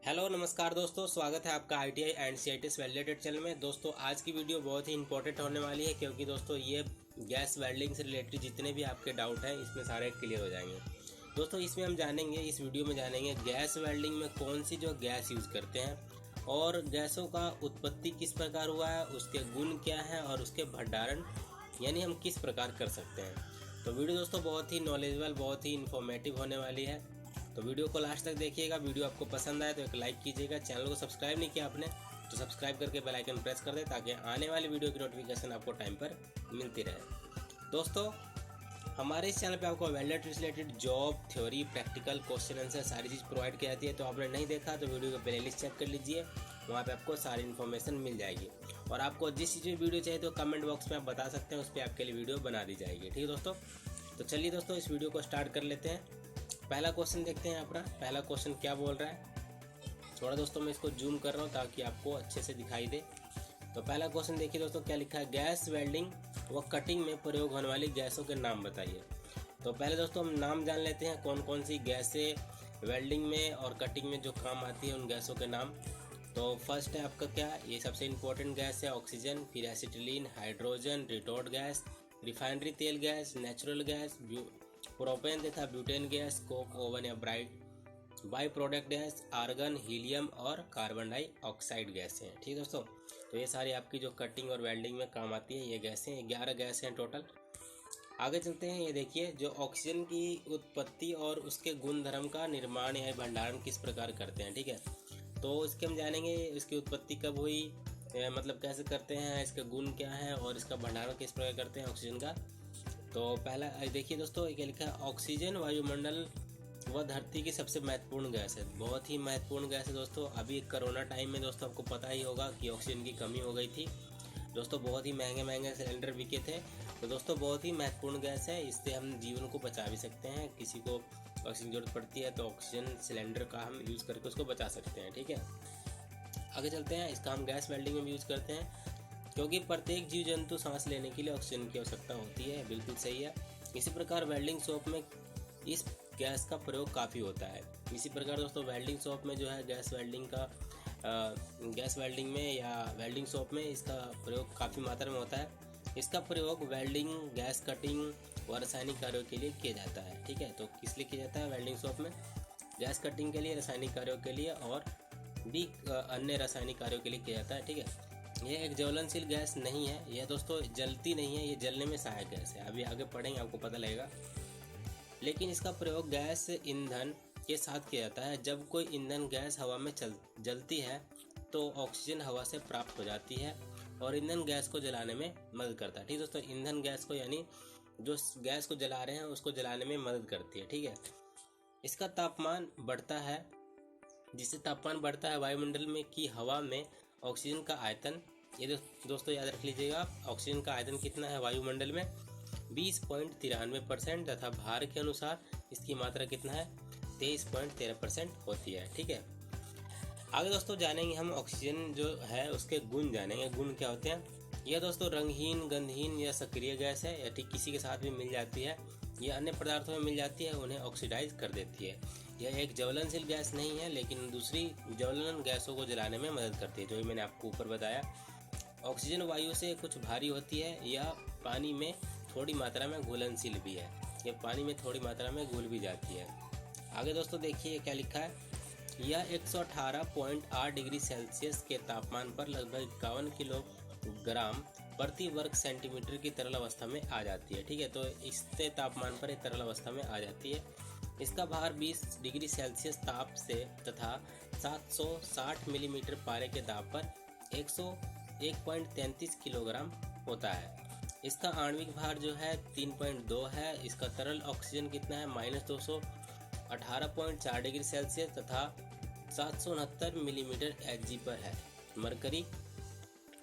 Hello नमस्कार दोस्तों, स्वागत है आपका ITI and CITS validated channel में। दोस्तों आज की वीडियो बहुत ही इंपॉर्टेंट होने वाली है क्योंकि दोस्तों ये गैस वेल्डिंग से रिलेटेड जितने भी आपके डाउट हैं इसमें सारे क्लियर हो जाएंगे। दोस्तों इसमें हम जानेंगे, इस वीडियो में जानेंगे गैस वेल्डिंग में कौन सी जो गैस यूज़ करते हैं और गैसों का उत्पत्ति किस प्रकार हुआ है, उसके गुण क्या हैं और उसके भंडारण यानी हम किस प्रकार कर सकते हैं। तो वीडियो दोस्तों बहुत ही नॉलेजेबल, बहुत ही इन्फॉर्मेटिव होने वाली है। तो वीडियो को लास्ट तक देखिएगा। वीडियो आपको पसंद आए तो एक लाइक कीजिएगा। चैनल को सब्सक्राइब नहीं किया आपने तो सब्सक्राइब करके बेल आइकन प्रेस कर दे ताकि आने वाली वीडियो की नोटिफिकेशन आपको टाइम पर मिलती रहे। दोस्तों हमारे इस चैनल पे आपको welded related job, theory, practical, question answer सारी चीज़ प्रोवाइड की जाती है। तो आपने नहीं देखा तो वीडियो का प्लेलिस्ट चेक कर लीजिए, वहाँ पे आपको सारी इन्फॉर्मेशन मिल जाएगी। और आपको जिस चीज़ में वीडियो चाहिए तो कमेंट बॉक्स में आप बता सकते हैं, उस पर आपके लिए वीडियो बना दी जाएगी। ठीक है दोस्तों, तो चलिए दोस्तों इस वीडियो को स्टार्ट कर लेते हैं। पहला क्वेश्चन देखते हैं अपना। पहला क्वेश्चन क्या बोल रहा है, थोड़ा दोस्तों मैं इसको जूम कर रहा हूँ ताकि आपको अच्छे से दिखाई दे। तो पहला क्वेश्चन देखिए दोस्तों, क्या लिखा है, गैस वेल्डिंग व कटिंग में प्रयोग होने वाली गैसों के नाम बताइए। तो पहले दोस्तों हम नाम जान लेते हैं कौन कौन सी गैसें वेल्डिंग में और कटिंग में जो काम आती है उन गैसों के नाम। तो फर्स्ट है आपका क्या, ये सबसे इम्पोर्टेंट गैस है ऑक्सीजन, फिर acetylene, hydrogen, retort gas, refinery तेल गैस, नेचुरल गैस, प्रोपेन तथा ब्यूटेन गैस, कोक ओवन या bright, by product gas, argon, helium और कार्बन डाइऑक्साइड गैसें हैं। ठीक दोस्तों, तो ये सारी आपकी जो कटिंग और वेल्डिंग में काम आती है ये गैसें, 11 गैसें हैं टोटल। आगे चलते हैं, ये देखिए जो ऑक्सीजन की उत्पत्ति और उसके गुण धर्म का निर्माण या भंडारण किस प्रकार करते हैं। ठीक है, तो इसके हम जानेंगे इसकी उत्पत्ति कब हुई, मतलब कैसे करते हैं, इसके गुण क्या है और इसका भंडारण किस प्रकार करते हैं ऑक्सीजन का। तो पहला देखिए दोस्तों, क्या लिखा है, ऑक्सीजन वायुमंडल व धरती की सबसे महत्वपूर्ण गैस है। बहुत ही महत्वपूर्ण गैस है दोस्तों। अभी कोरोना टाइम में दोस्तों आपको पता ही होगा कि ऑक्सीजन की कमी हो गई थी दोस्तों, बहुत ही महंगे महंगे सिलेंडर बिके थे। तो दोस्तों बहुत ही महत्वपूर्ण गैस है, इससे हम जीवन को बचा भी सकते हैं। किसी को ऑक्सीजन जरूरत पड़ती है तो ऑक्सीजन सिलेंडर का हम यूज़ करके उसको बचा सकते हैं। ठीक है, आगे चलते हैं, इसका हम गैस वेल्डिंग में भी यूज़ करते हैं क्योंकि प्रत्येक जीव जंतु सांस लेने के लिए ऑक्सीजन की आवश्यकता होती है। बिल्कुल सही है। इसी प्रकार वेल्डिंग शॉप में इस गैस का प्रयोग काफ़ी होता है। इसी प्रकार दोस्तों वेल्डिंग शॉप में जो है गैस वेल्डिंग में या वेल्डिंग शॉप में इसका प्रयोग काफ़ी मात्रा में होता है। इसका प्रयोग वेल्डिंग, गैस कटिंग व रासायनिक कार्यों के लिए किया जाता है। ठीक है, तो किस लिए किया जाता है वेल्डिंग शॉप में, गैस कटिंग के लिए, रासायनिक कार्यों के लिए और भी अन्य रासायनिक कार्यों के लिए किया जाता है। ठीक है, यह एक ज्वलनशील गैस नहीं है, यह दोस्तों जलती नहीं है, ये जलने में सहायक गैस है। अभी आगे पढ़ेंगे आपको पता लगेगा। लेकिन इसका प्रयोग गैस ईंधन के साथ किया जाता है। जब कोई ईंधन गैस हवा में जलती है तो ऑक्सीजन हवा से प्राप्त हो जाती है और ईंधन गैस को जलाने में मदद करता है। ठीक दोस्तों, ईंधन गैस को यानी जो गैस को जला रहे हैं उसको जलाने में मदद करती है। ठीक है, इसका तापमान बढ़ता है, जिससे तापमान बढ़ता है वायुमंडल में की हवा में ऑक्सीजन का आयतन, ये दोस्तों याद रख लीजिएगा, ऑक्सीजन का आयतन कितना है वायुमंडल में 20.93% तथा भार के अनुसार इसकी मात्रा कितना है 23.13% होती है। ठीक है, आगे दोस्तों जानेंगे हम ऑक्सीजन जो है उसके गुण जानेंगे। गुण क्या होते हैं, यह दोस्तों रंगहीन, गंधहीन या सक्रिय गैस है, या ठीक किसी के साथ भी मिल जाती है, यह अन्य पदार्थों में मिल जाती है, उन्हें ऑक्सीडाइज कर देती है। यह एक ज्वलनशील गैस नहीं है लेकिन दूसरी ज्वलन गैसों को जलाने में मदद करती है, जो भी मैंने आपको ऊपर बताया। ऑक्सीजन वायु से कुछ भारी होती है, यह पानी में थोड़ी मात्रा में घुलनशील भी है, यह पानी में थोड़ी मात्रा में घुल भी जाती है। आगे दोस्तों देखिए क्या लिखा है, यह 118.8 डिग्री सेल्सियस के तापमान पर लगभग 51 किलोग्राम प्रति वर्ग सेंटीमीटर की तरल अवस्था में आ जाती है। ठीक है, तो इससे तापमान पर एक तरल अवस्था में आ जाती है। इसका भार 20 डिग्री सेल्सियस ताप से तथा 760 मिलीमीटर पारे के दाब पर 101.33 किलोग्राम होता है। इसका आणविक भार जो है 3.2 है। इसका तरल ऑक्सीजन कितना है -218.4 डिग्री सेल्सियस तथा 769 मिलीमीटर Hg पर है। मरकरी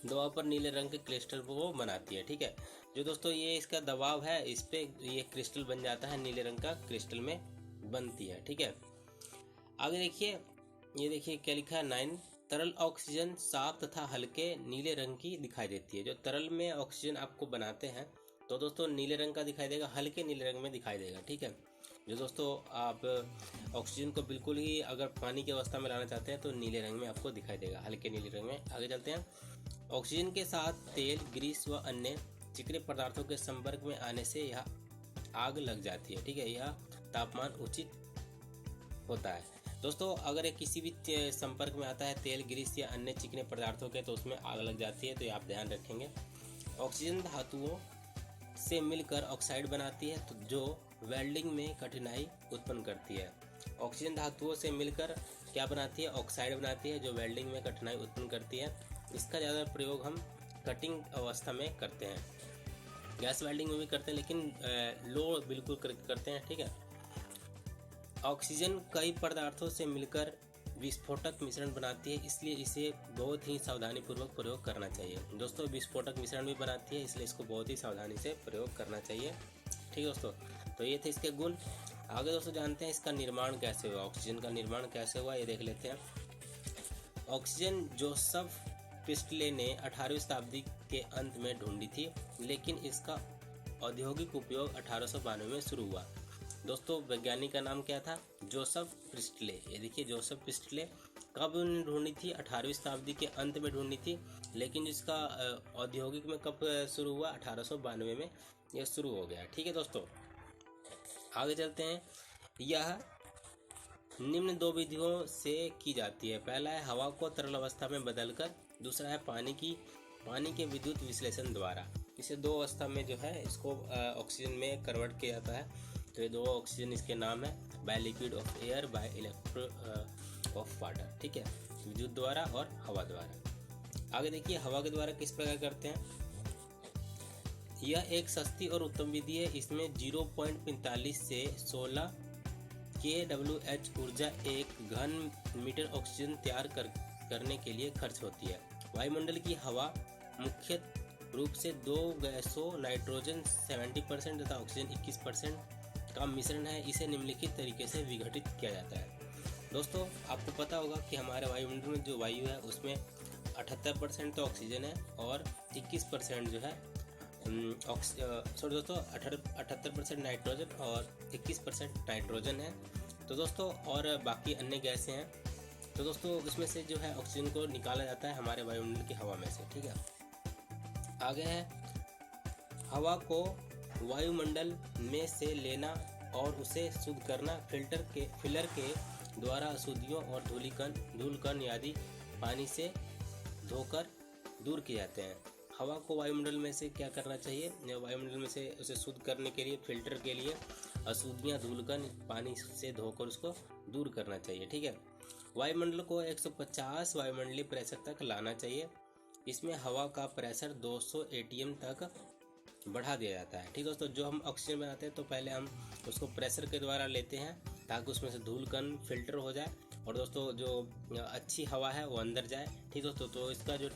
दबाव पर नीले रंग के क्रिस्टल को बनाती है। ठीक है, जो दोस्तों ये इसका दबाव है इस पे ये क्रिस्टल बन जाता है, नीले रंग का क्रिस्टल में बनती है। ठीक है, आगे देखिए, ये देखिए क्या लिखा है 9, तरल ऑक्सीजन साफ तथा हल्के नीले रंग की दिखाई देती है। जो तरल में ऑक्सीजन आपको बनाते हैं तो दोस्तों नीले रंग का दिखाई देगा, हल्के नीले रंग में दिखाई देगा। ठीक है, जो दोस्तों आप ऑक्सीजन को बिल्कुल ही अगर पानी की अवस्था में लाना चाहते हैं तो नीले रंग में आपको दिखाई देगा, हल्के नीले रंग में। आगे चलते हैं। ऑक्सीजन के साथ तेल, ग्रीस व अन्य चिकने पदार्थों के संपर्क में आने से यह आग लग जाती है। ठीक है, यह तापमान उचित होता है। दोस्तों अगर ये किसी भी संपर्क में आता है तेल, ग्रीस या अन्य चिकने पदार्थों के, तो उसमें आग लग जाती है, तो ये आप ध्यान रखेंगे। ऑक्सीजन धातुओं से मिलकर ऑक्साइड बनाती है, तो जो वेल्डिंग में कठिनाई उत्पन्न करती है। ऑक्सीजन धातुओं से मिलकर क्या बनाती है? ऑक्साइड बनाती है, जो वेल्डिंग में कठिनाई उत्पन्न करती है। इसका ज़्यादा प्रयोग हम कटिंग अवस्था में करते हैं, गैस वेल्डिंग में भी करते हैं, लेकिन लो बिल्कुल करते हैं। ठीक है। ऑक्सीजन कई पदार्थों से मिलकर विस्फोटक मिश्रण बनाती है, इसलिए इसे बहुत ही सावधानीपूर्वक प्रयोग करना चाहिए। दोस्तों विस्फोटक मिश्रण भी बनाती है, इसलिए इसको बहुत ही सावधानी से प्रयोग करना चाहिए। ठीक है दोस्तों, तो ये थे इसके गुण। आगे दोस्तों जानते हैं इसका निर्माण कैसे हुआ, ऑक्सीजन का निर्माण कैसे हुआ, ये देख लेते हैं। ऑक्सीजन जोसेफ प्रिस्टले ने 18वीं शताब्दी के अंत में ढूंढी थी, लेकिन इसका औद्योगिक उपयोग 1892 में शुरू हुआ। दोस्तों वैज्ञानिक का नाम क्या था? Joseph Presley. ये देखिए जोसेफ प्रिस्टले कब उन्होंने ढूंढी थी? 18वीं शताब्दी के अंत में ढूंढी थी, लेकिन इसका औद्योगिक में कब शुरू हुआ? 1892 में यह शुरू हो गया। ठीक है दोस्तों, आगे चलते हैं। यह निम्न दो विधियों से की जाती है। पहला है हवा को तरल अवस्था में बदलकर, दूसरा है पानी के विद्युत विश्लेषण द्वारा। इसे दो अवस्था में जो है इसको ऑक्सीजन में कन्वर्ट किया जाता है। तो ये दो ऑक्सीजन इसके नाम है, by liquid of air, by electro of water. ठीक है, विद्युत द्वारा और हवा द्वारा। आगे देखिए हवा के द्वारा किस प्रकार करते हैं। यह एक सस्ती और उत्तम विधि है। इसमें 0.45 से 16 kWh ऊर्जा एक घन मीटर ऑक्सीजन तैयार करने के लिए खर्च होती है। वायुमंडल की हवा मुख्य रूप से दो गैसों नाइट्रोजन 70% तथा ऑक्सीजन 21% का मिश्रण है। इसे निम्नलिखित तरीके से विघटित किया जाता है। दोस्तों आपको पता होगा कि हमारे वायुमंडल में जो वायु है उसमें 78% तो ऑक्सीजन है और 21% जो है दोस्तों 78% नाइट्रोजन और 21% नाइट्रोजन है। तो दोस्तों और बाकी अन्य गैसें हैं। तो दोस्तों इसमें से जो है ऑक्सीजन को निकाला जाता है हमारे वायुमंडल की हवा में से। ठीक है, आगे है हवा को वायुमंडल में से लेना और उसे शुद्ध करना। फिलर के द्वारा अशुद्धियों और धूलकण आदि पानी से धोकर दूर किए जाते हैं। हवा को वायुमंडल में से क्या करना चाहिए? वायुमंडल में से उसे शुद्ध करने के लिए फिल्टर के लिए अशुद्धियाँ, धूलकण पानी से धोकर उसको दूर करना चाहिए। ठीक है, वायुमंडल को 150 वायुमंडलीय प्रेशर तक लाना चाहिए। इसमें हवा का प्रेशर 200 atm तक बढ़ा दिया जाता है। ठीक दोस्तों, जो हम ऑक्सीजन बनाते हैं तो पहले हम उसको प्रेशर के द्वारा लेते हैं ताकि उसमें से धूलकण फिल्टर हो जाए और दोस्तों जो अच्छी हवा है वो अंदर जाए। ठीक दोस्तों, तो इसका जो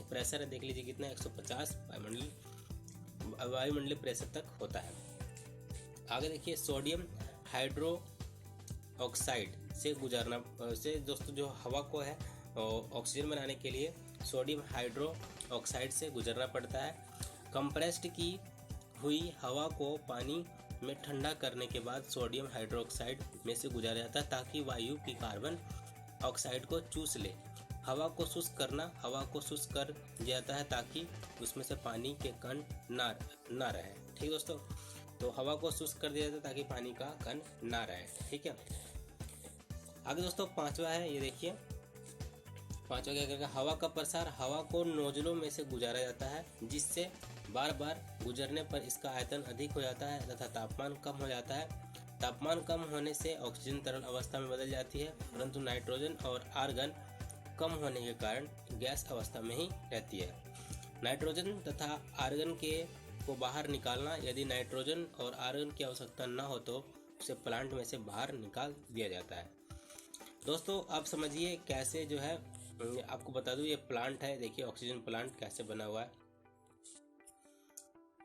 प्रेशर है देख लीजिए कितना, 150 वायुमंडलीय प्रेशर तक होता है। आगे देखिए सोडियम हाइड्रो ऑक्साइड से गुजरना से दोस्तों जो हवा को है ऑक्सीजन बनाने के लिए सोडियम हाइड्रो ऑक्साइड से गुजरना पड़ता है। कंप्रेस्ड की हुई हवा को पानी में ठंडा करने के बाद सोडियम हाइड्रोक्साइड में से गुजारा जाता है ताकि वायु की कार्बन ऑक्साइड को चूस ले। हवा को शुष्क करना, हवा को शुष्क कर दिया जाता है ताकि उसमें से पानी के कण ना रहे। ठीक दोस्तों, तो हवा को शुष्क कर दिया जाता है ताकि पानी का कण ना रहे। ठीक है, आगे दोस्तों पांचवा है, ये देखिए पांचवा क्या करेगा, हवा का प्रसार। हवा को नोजलों में से गुजारा जाता है जिससे बार बार गुजरने पर इसका आयतन अधिक हो जाता है तथा तापमान कम हो जाता है। तापमान कम होने से ऑक्सीजन तरल अवस्था में बदल जाती है, परंतु नाइट्रोजन और आर्गन कम होने के कारण गैस अवस्था में ही रहती है। नाइट्रोजन तथा आर्गन को बाहर निकालना। यदि नाइट्रोजन और आर्गन की आवश्यकता न हो तो उसे प्लांट में से बाहर निकाल दिया जाता है। दोस्तों आप समझिए कैसे जो है, आपको बता दूं ये प्लांट है। देखिए ऑक्सीजन प्लांट कैसे बना हुआ है।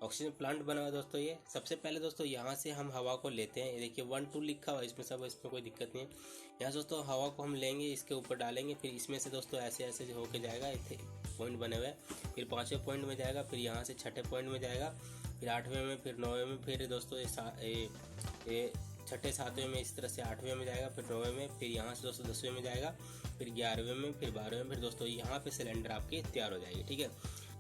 ऑक्सीजन प्लांट बना हुआ है दोस्तों। ये सबसे पहले दोस्तों यहाँ से हम हवा को लेते हैं। ये देखिए 1 2 लिखा हुआ है इसमें कोई दिक्कत नहीं है। यहाँ से दोस्तों हवा को हम लेंगे, इसके ऊपर डालेंगे, फिर इसमें से दोस्तों ऐसे ऐसे होके जाएगा, इतने पॉइंट बने हुए हैं, फिर 5वें पॉइंट में जाएगा, फिर यहाँ से 6ठे पॉइंट में जाएगा, फिर 8वें में, फिर 9वें में, फिर दोस्तों ये छठे 7वें में, इस तरह से 8वें में जाएगा, फिर 9वें में, फिर यहाँ से दोस्तों 10वें में जाएगा, फिर 11वें में, फिर 12वें में, फिर दोस्तों यहाँ पे सिलेंडर आपकी तैयार हो जाएगी। ठीक है,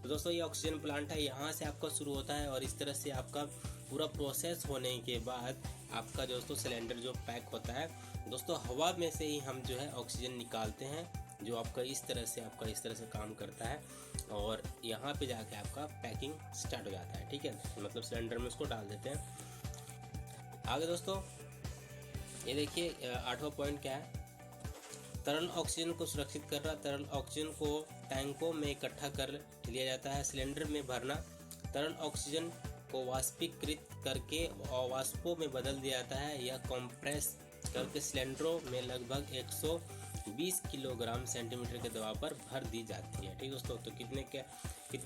तो दोस्तों ये ऑक्सीजन प्लांट है, यहाँ से आपका शुरू होता है और इस तरह से आपका पूरा प्रोसेस होने के बाद आपका दोस्तों सिलेंडर जो पैक होता है दोस्तों, हवा में से ही हम जो है ऑक्सीजन निकालते हैं, जो आपका इस तरह से काम करता है और यहाँ पे जाके आपका पैकिंग स्टार्ट हो जाता है। ठीक है, मतलब सिलेंडर में उसको डाल देते हैं। आगे दोस्तों ये देखिए 8वां पॉइंट क्या है, तरल ऑक्सीजन को सुरक्षित कर रहा। तरल ऑक्सीजन को टैंकों में इकट्ठा कर लिया जाता है, सिलेंडर में भरना। तरल ऑक्सीजन को वाष्पीकृत करके वाष्पों में बदल दिया जाता है या कंप्रेस करके सिलेंडरों में लगभग 120 किलोग्राम सेंटीमीटर के दबाव पर भर दी जाती है। ठीक दोस्तों, तो कितने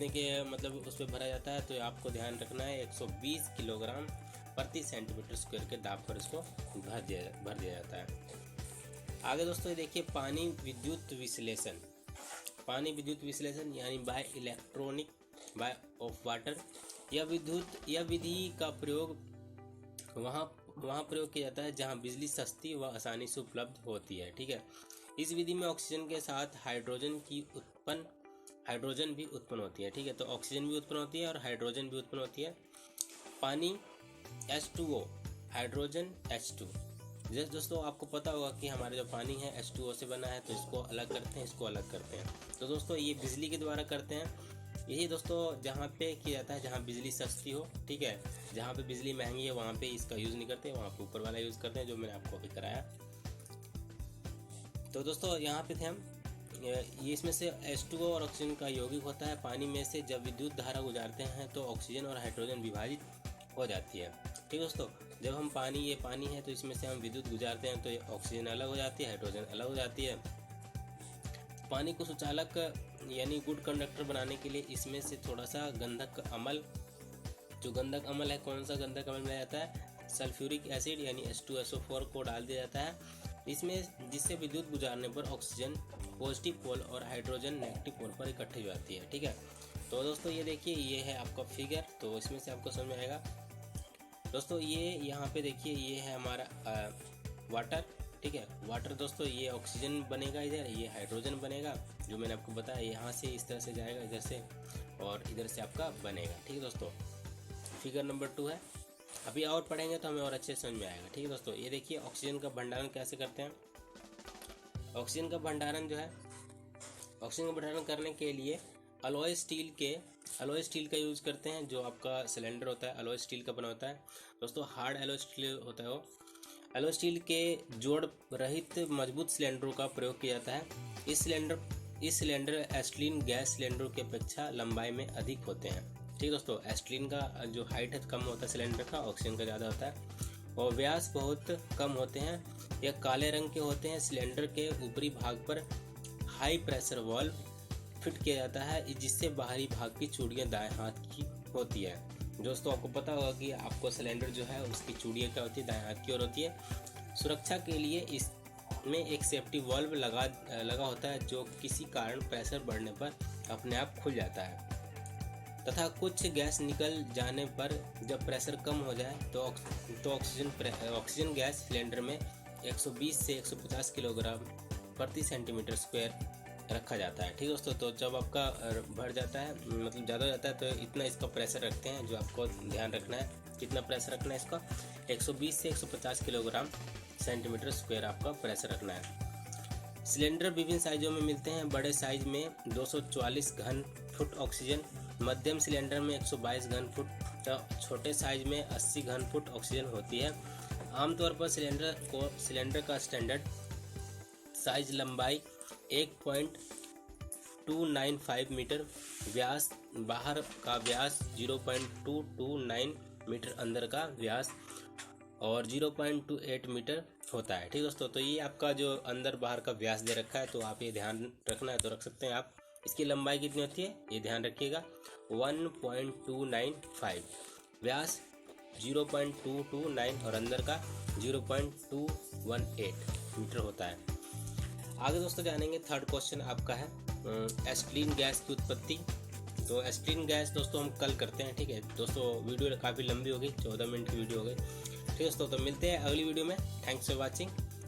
के मतलब उस पर भरा जाता है, तो आपको ध्यान रखना है 120 किलोग्राम प्रति सेंटीमीटर स्क्वायर के दाब पर इसको भर दिया जाता है। आगे दोस्तों ये देखिए पानी विद्युत विश्लेषण। पानी विद्युत विश्लेषण यानी बाय ऑफ वाटर, यह विधि का प्रयोग वहाँ प्रयोग किया जाता है जहाँ बिजली सस्ती व आसानी से उपलब्ध होती है। ठीक है, इस विधि में ऑक्सीजन के साथ हाइड्रोजन भी उत्पन्न होती है। ठीक है, तो ऑक्सीजन भी उत्पन्न होती है और हाइड्रोजन भी उत्पन्न होती है। पानी H2O, हाइड्रोजन H2। जैसे दोस्तों आपको पता होगा कि हमारा जो पानी है H2O से बना है, तो इसको अलग करते हैं, इसको अलग करते हैं। तो दोस्तों ये बिजली के द्वारा करते हैं। यही दोस्तों जहाँ पे किया जाता है जहाँ बिजली सस्ती हो। ठीक है, जहाँ पे बिजली महंगी है वहाँ पे इसका यूज़ नहीं करते, वहाँ पे ऊपर वाला यूज़ करते हैं, जो मैंने आपको अभी कराया। तो दोस्तों यहाँ पे थे हम, ये इसमें से H2O और ऑक्सीजन का यौगिक होता है। पानी में से जब विद्युत धारा गुजारते हैं तो ऑक्सीजन और हाइड्रोजन विभाजित हो जाती है। ठीक दोस्तों, जब हम ये पानी है तो इसमें से हम विद्युत गुजारते हैं तो ये ऑक्सीजन अलग हो जाती है, हाइड्रोजन अलग हो जाती है। पानी को सुचालक यानी गुड कंडक्टर बनाने के लिए इसमें से थोड़ा सा गंधक अम्ल, जो गंधक अम्ल है, कौन सा गंधक अम्ल मिलाया जाता है, सल्फ्यूरिक एसिड यानी H2SO4 को डाल दिया जाता है इसमें, जिससे विद्युत गुजारने पर ऑक्सीजन पॉजिटिव पोल और हाइड्रोजन नेगेटिव पोल पर इकट्ठी हो जाती है। ठीक है, तो दोस्तों ये देखिए ये है आपका फिगर, तो इसमें से आपको समझ में आएगा। दोस्तों ये यहाँ पे देखिए ये है हमारा वाटर। ठीक है, वाटर दोस्तों ये ऑक्सीजन बनेगा इधर, ये हाइड्रोजन बनेगा, जो मैंने आपको बताया यहाँ से इस तरह से जाएगा इधर से और इधर से आपका बनेगा। ठीक है दोस्तों, फिगर नंबर 2 है। अभी और पढ़ेंगे तो हमें और अच्छे समझ में आएगा। ठीक है दोस्तों, ये देखिए ऑक्सीजन का भंडारण कैसे करते हैं। ऑक्सीजन का भंडारण जो है, ऑक्सीजन का भंडारण करने के लिए अलॉय स्टील का यूज़ करते हैं। जो आपका सिलेंडर होता है अलॉय स्टील का बना होता है दोस्तों, हार्ड अलॉय स्टील होता है वो। अलॉय स्टील के जोड़ रहित मजबूत सिलेंडरों का प्रयोग किया जाता है। इस सिलेंडर एस्टिलीन गैस सिलेंडरों की अपेक्षा लंबाई में अधिक होते हैं। ठीक दोस्तों, एस्टिलीन का जो हाइट है कम होता है सिलेंडर का, ऑक्सीजन का ज़्यादा होता है और व्यास बहुत कम होते हैं। यह काले रंग के होते हैं। सिलेंडर के ऊपरी भाग पर हाई प्रेशर वाल्व फिट किया जाता है, जिससे बाहरी भाग की चूड़ियाँ दाएं हाथ की होती है। दोस्तों आपको पता होगा कि आपको सिलेंडर जो है उसकी चूड़ियाँ क्या होती है, दाएं हाथ की ओर होती है। सुरक्षा के लिए इसमें एक सेफ्टी वाल्व लगा होता है, जो किसी कारण प्रेशर बढ़ने पर अपने आप खुल जाता है तथा कुछ गैस निकल जाने पर जब प्रेशर कम हो जाए तो ऑक्सीजन गैस सिलेंडर में 120 से 150 किलोग्राम प्रति सेंटीमीटर स्क्वायर रखा जाता है। ठीक दोस्तों, तो जब आपका बढ़ जाता है मतलब ज़्यादा हो जाता है तो इतना इसका प्रेशर रखते हैं, जो आपको ध्यान रखना है। कितना प्रेशर रखना है इसका, 120 से 150 किलोग्राम सेंटीमीटर स्क्वायर आपका प्रेशर रखना है। सिलेंडर विभिन्न साइजों में मिलते हैं। बड़े साइज में 244 घन फुट ऑक्सीजन, मध्यम सिलेंडर में 122 घन फुट, छोटे साइज में 80 घन फुट ऑक्सीजन होती है। आमतौर पर सिलेंडर का स्टैंडर्ड साइज लंबाई 1.295 मीटर, व्यास बाहर का व्यास 0.229 मीटर, अंदर का व्यास और 0.28 मीटर होता है। ठीक दोस्तों, तो ये आपका जो अंदर बाहर का व्यास दे रखा है, तो आप ये ध्यान रखना है तो रख सकते हैं आप। इसकी लंबाई कितनी होती है ये ध्यान रखिएगा, 1.295, व्यास 0.229 और अंदर का 0.218 मीटर होता है। आगे दोस्तों जानेंगे थर्ड क्वेश्चन आपका है एस्टिलीन गैस की उत्पत्ति। तो एस्टिलीन गैस दोस्तों हम कल करते हैं। ठीक है दोस्तों, वीडियो काफ़ी लंबी हो गई, 14 मिनट की वीडियो हो गई। ठीक है दोस्तों, तो मिलते हैं अगली वीडियो में। Thanks for watching.